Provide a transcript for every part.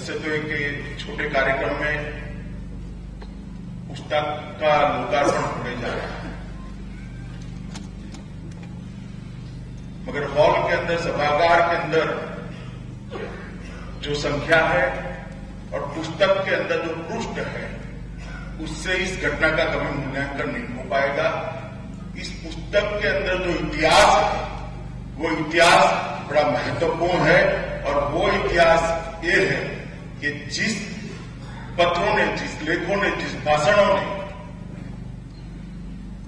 वैसे तो एक छोटे कार्यक्रम में पुस्तक का लोकार्पण होने जा रहा है, मगर हॉल के अंदर, सभागार के अंदर जो संख्या है और पुस्तक के अंदर जो पृष्ठ है, उससे इस घटना का कभी मूल्यांकन नहीं हो पाएगा। इस पुस्तक के अंदर जो इतिहास है, वो इतिहास बड़ा महत्वपूर्ण है और वो इतिहास ये है कि जिस पत्रों ने, जिस लेखों ने, जिस भाषणों ने,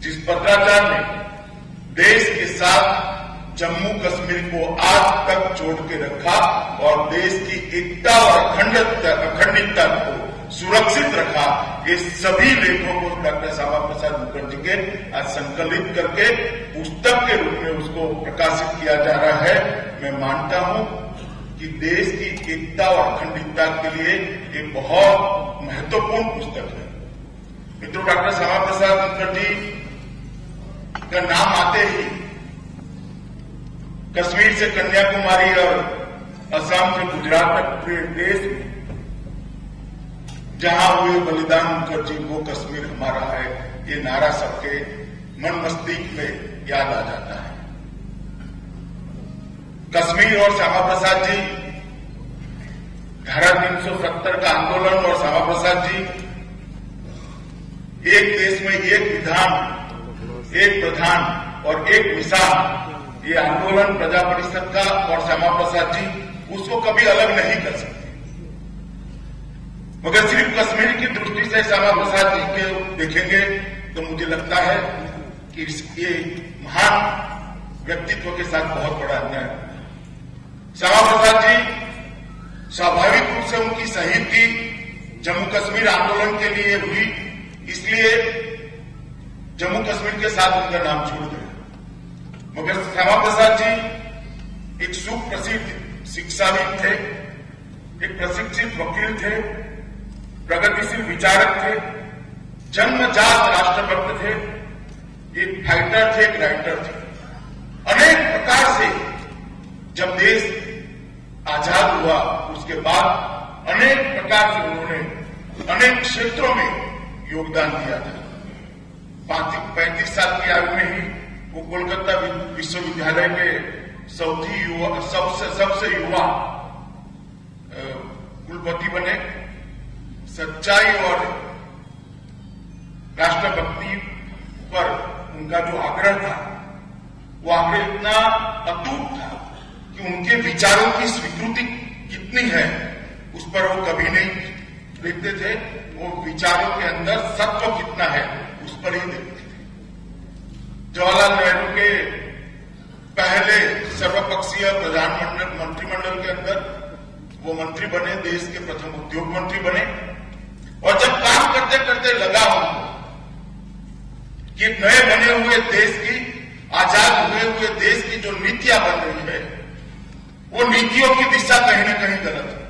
जिस पत्राचार ने देश के साथ जम्मू कश्मीर को आज तक जोड़ के रखा और देश की एकता और अखंडता को सुरक्षित रखा, ये सभी लेखों को डॉक्टर श्यामा प्रसाद मुखर्जी के आज संकलित करके पुस्तक के रूप में उसको प्रकाशित किया जा रहा है। मैं मानता हूं कि देश की एकता और अखंडता के लिए ये बहुत महत्वपूर्ण पुस्तक है। मित्रों, डॉक्टर श्यामा प्रसाद मुखर्जी का नाम आते ही कश्मीर से कन्याकुमारी और असम से गुजरात तक पूरे देश में जहां हुए बलिदान मुखर्जी वो कश्मीर हमारा है, ये नारा सबके मन मस्तिष्क में याद आ जाता है। कश्मीर और श्यामा प्रसाद जी, धारा 370 का आंदोलन और श्यामा प्रसाद जी, एक देश में एक विधान, एक प्रधान और एक मिसाल, ये आंदोलन प्रजा परिषद का और श्यामा प्रसाद जी उसको कभी अलग नहीं कर सकते। मगर सिर्फ कश्मीर की दृष्टि से श्यामा प्रसाद जी के देखेंगे तो मुझे लगता है कि ये महान व्यक्तित्व के साथ बहुत बड़ा अन्याय है। श्यामा प्रसाद जी स्वाभाविक रूप से उनकी शहीदगी जम्मू कश्मीर आंदोलन के लिए हुई, इसलिए जम्मू कश्मीर के साथ उनका नाम जुड़ गया। मगर श्यामा प्रसाद जी एक सुप्रसिद्ध शिक्षाविद थे, एक प्रशिक्षित वकील थे, प्रगतिशील विचारक थे, जन्मजात राष्ट्रभक्त थे, एक फाइटर थे, एक राइटर थे। अनेक प्रकार से जब देश आजाद हुआ उसके बाद अनेक प्रकार से उन्होंने अनेक क्षेत्रों में योगदान दिया था। 35 साल की आयु में ही वो कोलकाता विश्वविद्यालय के सबसे युवा कुलपति बने। सच्चाई और राष्ट्रभक्ति पर उनका जो आग्रह था, वो आग्रह इतना अटूट था कि उनके विचारों की स्वीकृति कितनी है उस पर वो कभी नहीं देखते थे। वो विचारों के अंदर सत्व कितना है उस पर ही देखते थे। जवाहरलाल नेहरू के पहले सर्वपक्षीय मंत्रिमंडल के अंदर वो मंत्री बने, देश के प्रथम उद्योग मंत्री बने। और जब काम करते करते लगा उनको कि नए बने हुए देश की, आजाद हुए देश की जो नीतियां बन रही है, वो नीतियों की दिशा कहीं न कहीं गलत है।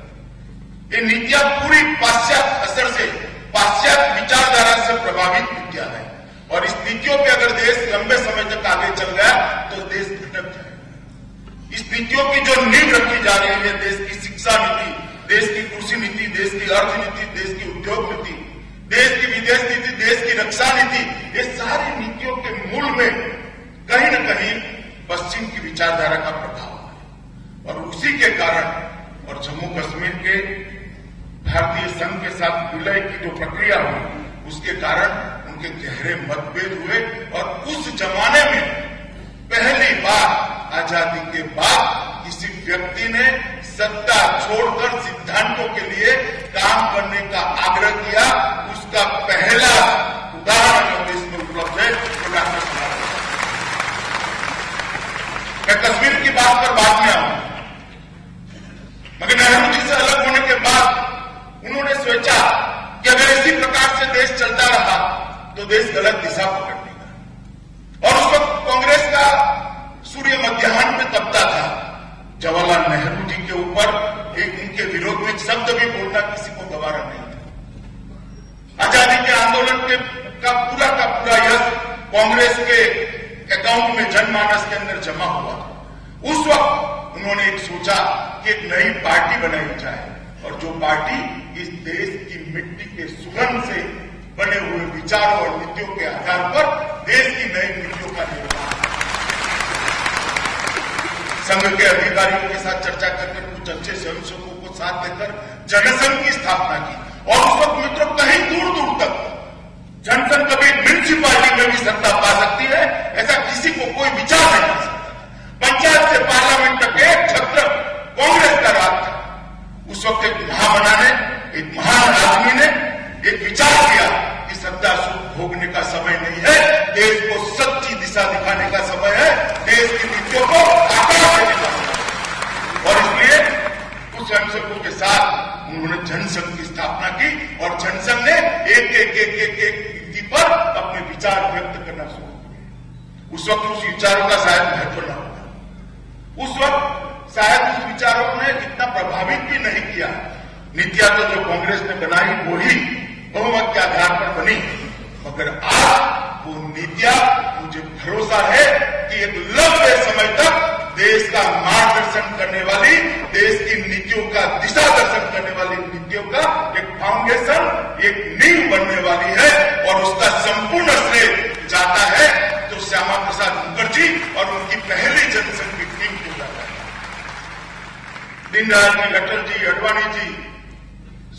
ये नीतियां पूरी पाश्चात्य असर से, पाश्चात्य विचारधारा से प्रभावित नीतियां है और इस नीतियों पे अगर देश लंबे समय तक आगे चल गया तो देश भटक जाएगा। इस नीतियों की जो नींव रखी जा रही है, देश की शिक्षा नीति, देश की कृषि नीति, देश की अर्थ नीति, देश की उद्योग नीति, देश की विदेश नीति, देश की रक्षा नीति, ये सारी नीतियों के मूल में कहीं न कहीं पश्चिम की विचारधारा का प्रभाव है। और उसी के कारण और जम्मू कश्मीर के भारतीय संघ के साथ विलय की जो प्रक्रिया हुई, उसके कारण उनके गहरे मतभेद हुए और उस जमाने में पहली बार आजादी के बाद किसी व्यक्ति ने सत्ता छोड़कर सिद्धांतों के लिए काम करने का आग्रह किया। उसका पहला उदाहरण देश में उपलब्ध है, वो डॉक्टर श्यामा प्रसाद। मैं कश्मीर की बात पर बाद में आऊंगा, मगर नेहरू जी से अलग होने के बाद उन्होंने सोचा कि अगर इसी प्रकार से देश चलता रहा तो देश गलत दिशा पकड़ लेगा। और उस वक्त कांग्रेस का सूर्य मध्याह्न में तपता था। जवाहरलाल नेहरू जी के ऊपर एक उनके विरोध में एक शब्द भी बोलना किसी को गवारा नहीं था। आजादी के आंदोलन का पूरा यश कांग्रेस के अकाउंट में, जनमानस के अंदर जमा हुआ था। उस वक्त उन्होंने एक सोचा कि एक नई पार्टी बनाई जाए और जो पार्टी इस देश की मिट्टी के सुगंध से बने हुए विचारों और नीतियों के आधार पर देश की नई नीतियों का निर्माण, संघ के अधिकारियों के साथ चर्चा करके कुछ अच्छे स्वयंसेवकों को साथ देकर जनसंघ की स्थापना की। और उस वक्त मित्रों कहीं दूर दूर तक जनसंघ कभी म्यूनिसिपालिटी में भी सत्ता पा सकती है, ऐसा किसी को कोई विचार नहीं कर सकता। पंचायत से पार्लियामेंट तक एक छत्र कांग्रेस का राज था। उस वक्त एक महामना ने, एक महान आदमी ने एक विचार किया कि सत्ता सुख भोगने का समय नहीं है, देश को सच्ची दिशा दिखाने का समय है, देश की नीतियों को आकार देने का समय। और इसलिए कुछ स्वयंसेवकों के साथ उन्होंने जनसंघ की स्थापना की और जनसंघ ने एक नीति पर अपने विचार व्यक्त करना शुरू किए। उस वक्त उस विचारों का शायद महत्व न होगा, उस वक्त शायद उस विचारों ने इतना प्रभावित भी नहीं किया। नीतियां तो जो कांग्रेस ने बनाई वही बहुमत के आधार पर बनी, मगर आज वो नीतियां, मुझे भरोसा है कि एक लंबे समय तक देश का मार्गदर्शन करने वाली, देश की नीतियों का दिशा दर्शन करने वाली नीतियों का एक फाउंडेशन, एक नींव बनने वाली है। और उसका संपूर्ण श्रेय जाता है तो श्यामा प्रसाद मुखर्जी और उनकी पहली जनसंघ की टीम को जाता है। दीनदयाल जी, अटल जी, अडवाणी जी,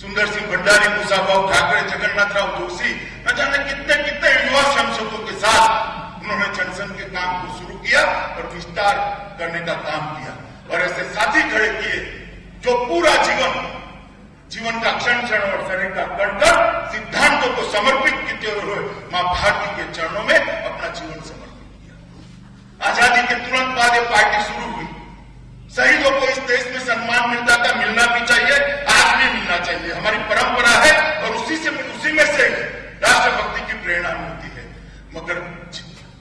सुंदर सिंह भंडारी, कुशाभाऊ ठाकरे, जगन्नाथ राव जोशी, न जाने कितने कितने युवा स्वयंसेवकों के साथ उन्होंने जनसंघ के काम को शुरू किया और विस्तार करने का काम किया। और ऐसे साथी खड़े किए जो पूरा जीवन का क्षण क्षण और शरीर का कण कण सिद्धांतों को समर्पित करते हुए मां भारती के चरणों में अपना जीवन समर्पित किया। आजादी के तुरंत बाद ये पार्टी शुरू हुई। शहीदों को इस देश में सम्मान मिलता था, मिलना भी चाहिए, आज भी मिलना चाहिए, हमारी परंपरा है। और उसी में से राष्ट्रभक्ति की प्रेरणा मिलती है। मगर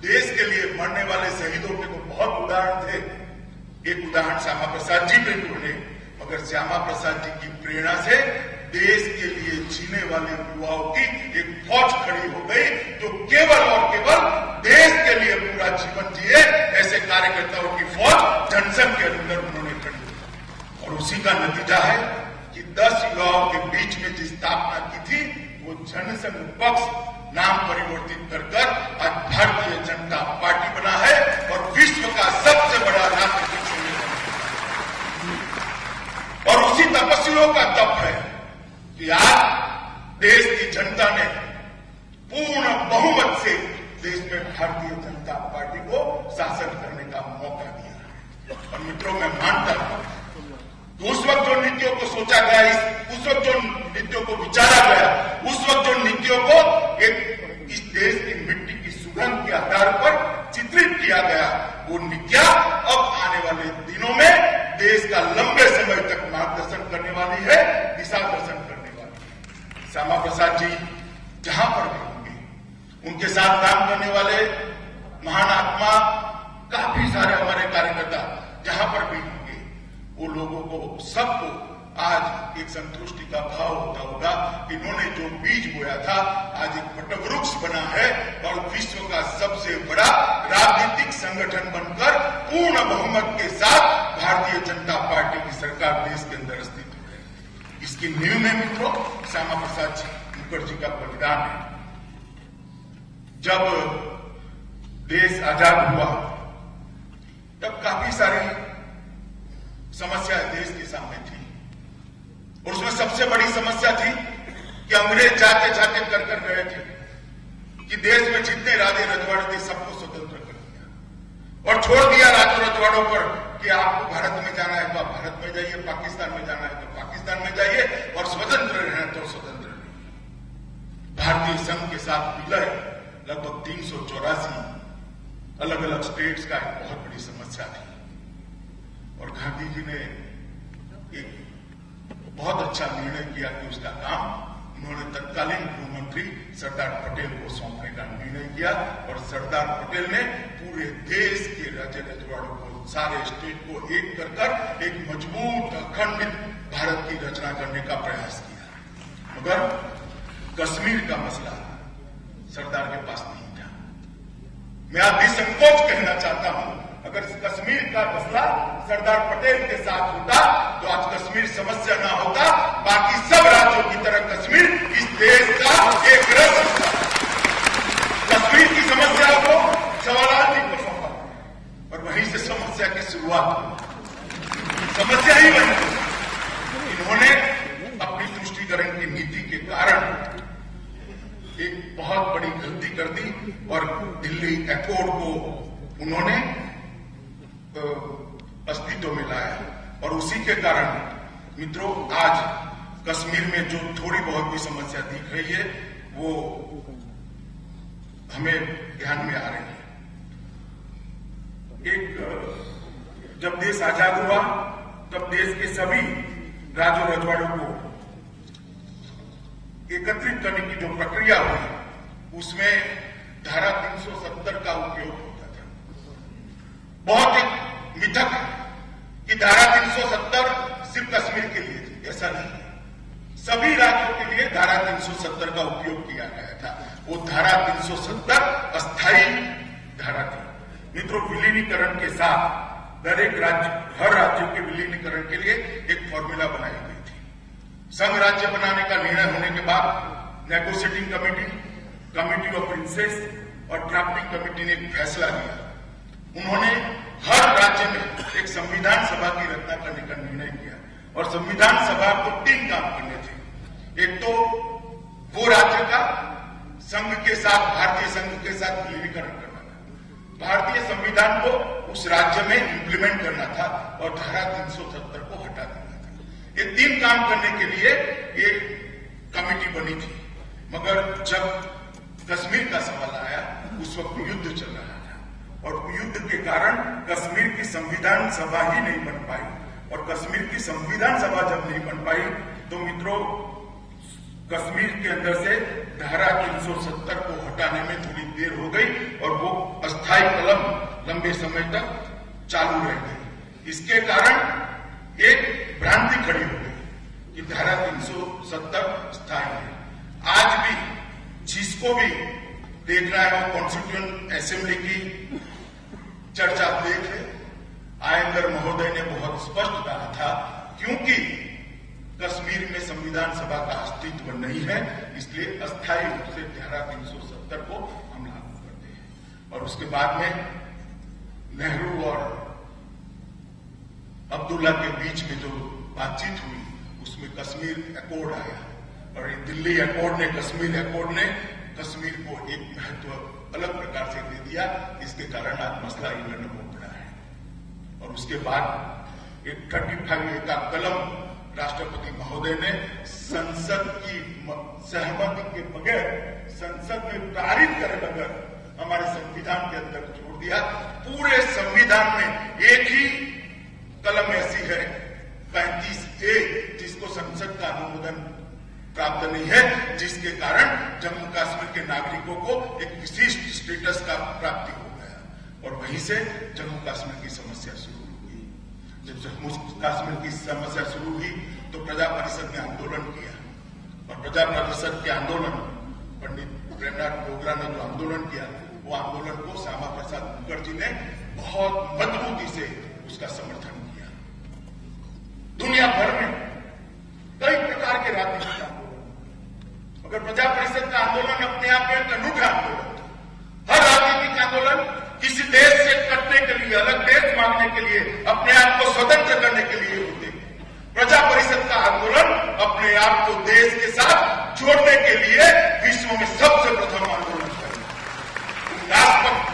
देश के लिए मरने वाले शहीदों के तो बहुत उदाहरण थे। एक उदाहरण श्यामा प्रसाद जी पे ढूंढे, मगर श्यामा प्रसाद जी की प्रेरणा से देश के लिए जीने वाले युवाओं की एक फौज खड़ी हो गई जो केवल और केवल देश के लिए पूरा जीवन जिए। ऐसे कार्यकर्ताओं की फौज जनसंघ के अंदर उन्होंने खड़ी की। और उसी का नतीजा है कि 10 युवाओं के बीच में जिस स्थापना की थी वो जनसंघ पक्ष नाम परिवर्तित कर आज भारतीय जनता पार्टी बना है और विश्व का सबसे बड़ा राजनीतिक संगठन। और उसी तपस्वियों का तप है कि आज देश की जनता ने पूर्ण बहुमत से देश में भारतीय जनता पार्टी को शासन करने का मौका दिया है। और मित्रों, मैं मानता हूं तो उस वक्त जो नीतियों को सोचा गया, उस वक्त जो नीतियों को विचारा गया, उस वक्त जो नीतियों को एक इस देश की मिट्टी की सुगंध के आधार पर चित्रित किया गया, वो नीतियां अब आने वाले दिनों में देश का लंबे समय तक मार्गदर्शन करने वाली है, दिशा दर्शन करने वाली है। श्यामा प्रसाद जी जहां पर भी होंगे, उनके साथ काम करने वाले महान आत्मा, काफी सारे हमारे कार्यकर्ता जहां पर भी होंगे, वो लोगों को सबको आज एक संतुष्टि का भाव होता होगा। इन्होंने जो बीज बोया था आज एक वटवृक्ष बना है और विश्व का सबसे बड़ा राजनीतिक संगठन बनकर पूर्ण बहुमत के साथ भारतीय जनता पार्टी की सरकार देश के अंदर अस्तित्व है। इसकी नींव में मित्रों श्यामा प्रसाद जी मुखर्जी का बलिदान है। जब देश आजाद हुआ तब काफी सारी समस्याएं देश के सामने थी और उसमें सबसे बड़ी समस्या थी कि अंग्रेज जाते जाते कर गए थे कि देश में जितने राजे रजवाड़े थे सबको स्वतंत्र कर दिया और छोड़ दिया राजों रजवाड़ों पर कि आपको भारत में जाना है तो आप भारत में जाइए, पाकिस्तान में जाना है तो पाकिस्तान में जाइए और स्वतंत्र रहना है तो स्वतंत्र रहिए। भारतीय संघ के साथ विलय लगभग 384 अलग अलग स्टेट्स का एक बहुत बड़ी समस्या थी और गांधी जी ने एक बहुत अच्छा निर्णय किया कि उसका काम उन्होंने तत्कालीन गृह मंत्री सरदार पटेल को सौंपने का निर्णय किया और सरदार पटेल ने पूरे देश के राज्य रजवाड़ों को, सारे स्टेट को एक कर एक मजबूत अखंडित भारत की रचना करने का प्रयास किया। मगर कश्मीर का मसला सरदार के पास नहीं था। मैं आप भी संकोच कहना चाहता हूं, अगर कश्मीर का मसला सरदार पटेल के साथ होता तो आज कश्मीर समस्या ना होता, बाकी सब राज्यों की तरह कश्मीर इस देश का एक रस होता। कश्मीर की समस्या को सवाल जी को सौंपा और वहीं से समस्या की शुरुआत हुई, समस्या ही बनी। इन्होंने अपनी तुष्टीकरण की नीति के कारण एक बहुत बड़ी गलती कर दी और दिल्ली एकॉर्ड को उन्होंने अस्तित्व में लाया और उसी के कारण मित्रों आज कश्मीर में जो थोड़ी बहुत भी समस्या दिख रही है वो हमें ध्यान में आ रही है। जब देश आजाद हुआ तब देश के सभी राज्यों रजवाड़ों को एकत्रित करने की जो प्रक्रिया हुई उसमें धारा 370 का उपयोग होता था। बहुत एक मिथक कि धारा 370 सिर्फ कश्मीर के लिए थी, ऐसा नहीं है। सभी राज्यों के लिए धारा 370 का उपयोग किया गया था। वो धारा 370 अस्थायी धारा थी। मित्रों, विलीनीकरण के साथ हर राज्य के विलीनीकरण के लिए एक फॉर्मूला बनाई गई थी। संघ राज्य बनाने का निर्णय होने के बाद नेगोशिएटिंग कमेटी ऑफ प्रिंसेस और ड्राफ्टिंग कमेटी ने एक फैसला लिया। उन्होंने हर राज्य में एक संविधान सभा की रचना करने का निर्णय किया और संविधान सभा को 3 काम करने थे। एक तो वो राज्य का संघ के साथ, भारतीय संघ के साथ विलीनीकरण करना था, भारतीय संविधान को उस राज्य में इंप्लीमेंट करना था और धारा 370 को हटा देना था। ये 3 काम करने के लिए ये कमेटी बनी थी। मगर जब कश्मीर का सवाल आया उस वक्त युद्ध चल रहा था और युद्ध के कारण कश्मीर की संविधान सभा ही नहीं बन पाई और कश्मीर की संविधान सभा जब नहीं बन पाई तो मित्रों कश्मीर के अंदर से धारा 370 को हटाने में थोड़ी देर हो गई और वो अस्थायी कलम लंबे समय तक चालू रह गई। इसके कारण एक भ्रांति खड़ी हो गई कि धारा 370 स्थायी है। आज भी जिसको भी देख रहा है वो कॉन्स्टिट्यूएंट असेंबली की चर्चा देखे, आयंगर महोदय ने बहुत स्पष्ट कहा था क्योंकि कश्मीर में संविधान सभा का अस्तित्व नहीं है इसलिए अस्थायी रूप से धारा 370 को हम लागू करते हैं। और उसके बाद में नेहरू और अब्दुल्ला के बीच में जो बातचीत हुई उसमें कश्मीर एकॉर्ड आया और दिल्ली एकॉर्ड ने कश्मीर को एक महत्व अलग प्रकार से दे दिया। इसके कारण आज मसला इंग्लैंड में पड़ा है। और उसके बाद एक 35 का कलम राष्ट्रपति महोदय ने संसद की सहमति के बगैर, संसद में पारित करे बगैर हमारे संविधान के अंदर जोड़ दिया। पूरे संविधान में एक ही कलम ऐसी है 35A जिसको संसद का अनुमोदन प्राप्त नहीं है, जिसके कारण जम्मू कश्मीर के नागरिकों को एक विशिष्ट स्टेटस का प्राप्ति हो गया और वहीं से जम्मू कश्मीर की समस्या शुरू हुई। जब जम्मू कश्मीर की समस्या शुरू हुई तो प्रजा परिषद ने आंदोलन किया और प्रजा परिषद के आंदोलन पंडित प्रेमनाथ डोगरा ने जो आंदोलन किया वो आंदोलन को श्यामा प्रसाद मुखर्जी ने बहुत मजबूती से उसका समर्थन किया। दुनिया भर में कई प्रकार के राजनीतिक आंदोलन, मगर प्रजा परिषद का आंदोलन अपने आप में एक अनूठा आंदोलन था। हर राजनीतिक आंदोलन किसी देश से कटने के लिए, अलग देश मांगने के लिए, अपने आप को स्वतंत्र करने के लिए होते हैं। प्रजा परिषद का आंदोलन अपने आप को देश के साथ जोड़ने के लिए विश्व में सबसे प्रथम आंदोलन था।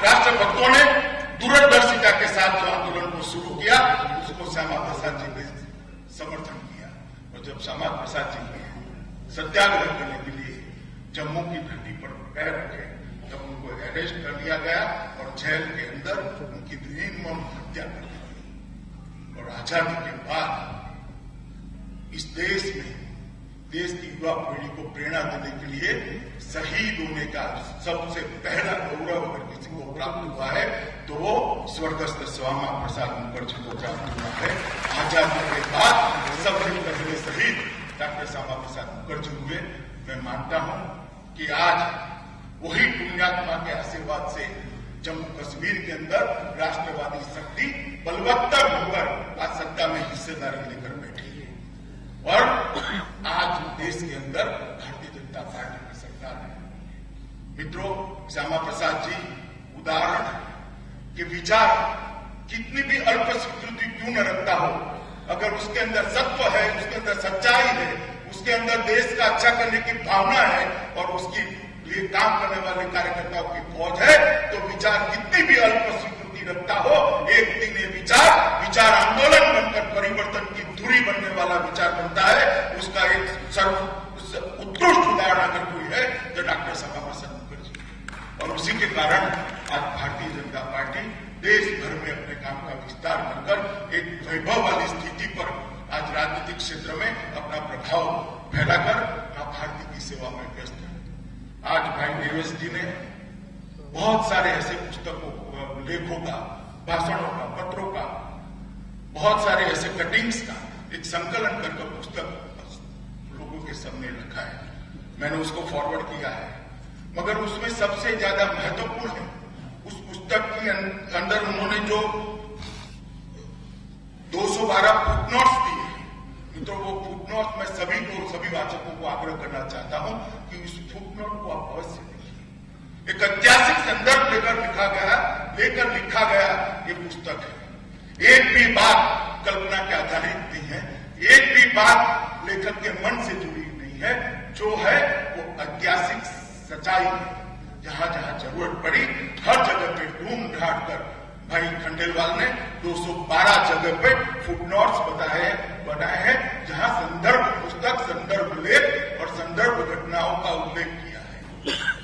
राष्ट्रभक्तों ने दूरदर्शिता के साथ जो आंदोलन को शुरू किया उसको श्यामा प्रसाद जी ने समर्थन किया और जब श्यामा प्रसाद जी ने सत्याग्रह करने के लिए जम्मू की धरती पर पैर रखे तब उनको अरेस्ट कर लिया गया और जेल के अंदर उनकी निर्मम हत्या कर दी गई। और आजादी के बाद इस देश में देश की युवा पीढ़ी को प्रेरणा देने के लिए शहीद होने का सबसे पहला गौरव अगर किसी को प्राप्त हुआ है तो वो स्वर्गस्थ श्यामा प्रसाद मुखर्जी को प्राप्त हुआ है। आजादी के बाद सबसे पहले शहीद डॉक्टर श्यामा प्रसाद मुखर्जी हुए। मैं मानता हूं कि आज वही पुण्यात्मा के आशीर्वाद से जम्मू कश्मीर के अंदर राष्ट्रवादी शक्ति बलवत्तर होकर आज सत्ता में हिस्सेदारी लेकर बैठी है। और आज देश के अंदर भारतीय जनता पार्टी की सरकार है। मित्रों, श्यामा प्रसाद जी उदाहरण है कि विचार कितनी भी अल्प स्वीकृति क्यों न रखता हो, अगर उसके अंदर सत्व है, उसके अंदर सच्चाई है, उसके अंदर देश का अच्छा करने की भावना है और उसकी लिए काम करने वाले कार्यकर्ताओं की फौज है, तो विचार कितनी भी अल्प स्वीकृति रखता हो, एक दिन ये विचार आंदोलन बनकर परिवर्तन की धुरी बनने वाला विचार बनता है। उसका एक उत्कृष्ट उदाहरण अगर कोई है तो डॉक्टर श्यामा प्रसाद मुखर्जी। और उसी के कारण आज भारतीय जनता पार्टी देश भर में अपने काम का विस्तार कर एक वैभव वाली स्थिति पर आज राजनीतिक क्षेत्र में अपना प्रभाव फैलाकर भारतीय की सेवा में व्यस्त है। आज भाई देवेश जी ने बहुत सारे ऐसे पुस्तकों, लेखों का, भाषणों का, पत्रों का, बहुत सारे ऐसे कटिंग्स का एक संकलन करके पुस्तक लोगों के सामने रखा है। मैंने उसको फॉरवर्ड किया है, मगर उसमें सबसे ज्यादा महत्वपूर्ण है उस पुस्तक के अंदर उन्होंने जो 212 फुटनोट्स दिए। मित्रों, वो फुटनोट मैं सभी वाचकों को आग्रह करना चाहता हूं कि उस फुटनोट को आप अवश्य देखिए। एक ऐतिहासिक संदर्भ लेकर लिखा गया ये पुस्तक है। एक भी बात कल्पना के आधारित नहीं है, एक भी बात लेखक के मन से जुड़ी नहीं है, जो है वो ऐतिहासिक सच्चाई है। जहां जहां जरूरत पड़ी हर जगह पे ढूंढ ढांढ कर भाई खंडेलवाल ने 212 जगह पे फुटनोट्स बनाए हैं, जहां संदर्भ पुस्तक, संदर्भ लेख और संदर्भ घटनाओं का उल्लेख किया है।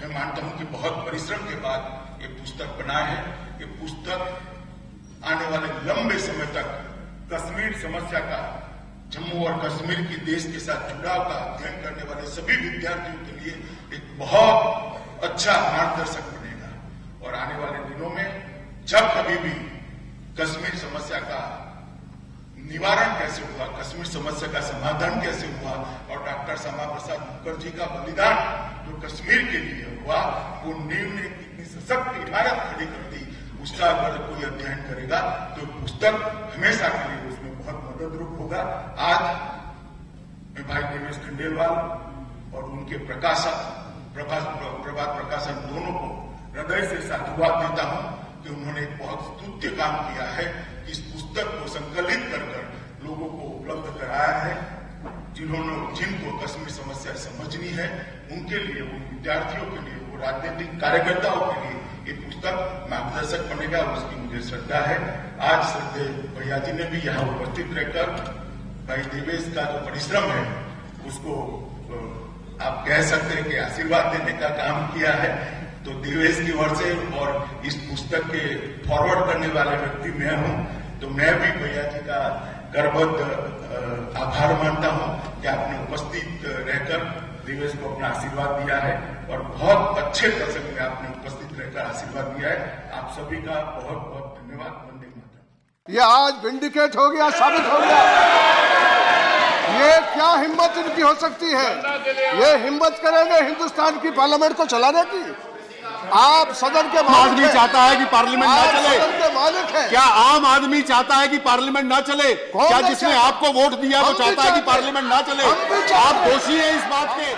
मैं मानता हूं कि बहुत परिश्रम के बाद ये पुस्तक बना है। ये पुस्तक आने वाले लंबे समय तक कश्मीर समस्या का, जम्मू और कश्मीर की देश के साथ जुड़ाव का अध्ययन करने वाले सभी विद्यार्थियों के लिए एक बहुत अच्छा मार्गदर्शक बनेगा। और आने वाले दिनों में जब कभी भी कश्मीर समस्या का निवारण कैसे हुआ, कश्मीर समस्या का समाधान कैसे हुआ और डॉक्टर श्यामा प्रसाद मुखर्जी का बलिदान जो कश्मीर के लिए हुआ, वो नींव ने कितनी सशक्त इमारत खड़ी कर दी, उसका अगर कोई अध्ययन करेगा तो पुस्तक हमेशा के लिए उसमें बहुत मददरूप होगा। आज मैं भाई देवेश खंडेलवाल और उनके प्रभात प्रकाशन दोनों को हृदय से साधुवाद देता हूं कि उन्होंने एक बहुत स्तुत्य काम किया है। इस पुस्तक को संकलित कर लोगों को उपलब्ध कराया है। जिनको कश्मीर समस्या समझनी है, उनके लिए, उन विद्यार्थियों के लिए, वो राजनीतिक कार्यकर्ताओं के लिए ये पुस्तक मार्गदर्शक बनेगा, उसकी मुझे श्रद्धा है। आज श्रद्धेय भैया जी ने भी यहाँ उपस्थित रहकर भाई देवेश का जो परिश्रम है उसको आप कह सकते हैं कि आशीर्वाद देने का काम किया है। तो देवेश की ओर से और इस पुस्तक के फॉरवर्ड करने वाले व्यक्ति मैं हूं, तो मैं भी भैया जी का गर्भवत आभार मानता हूं कि आपने उपस्थित रहकर देवेश को अपना आशीर्वाद दिया है और बहुत अच्छे प्रसंग में आपने उपस्थित रहकर आशीर्वाद दिया है। आप सभी का बहुत बहुत धन्यवाद। वंदे मातरम। ये आज विंडिकेट हो गया, साबित हो गया। ये क्या हिम्मत इनकी हो सकती है? ये हिम्मत करेंगे हिंदुस्तान की पार्लियामेंट को चलाने की? आप सदन के आदमी चाहता है कि पार्लियामेंट ना चले? सदन के मालिक है। क्या आम आदमी चाहता है कि पार्लियामेंट ना चले? क्या जिसने आपको वोट दिया वो चाहता है कि पार्लियामेंट ना चले? आप दोषी हैं इस बात के।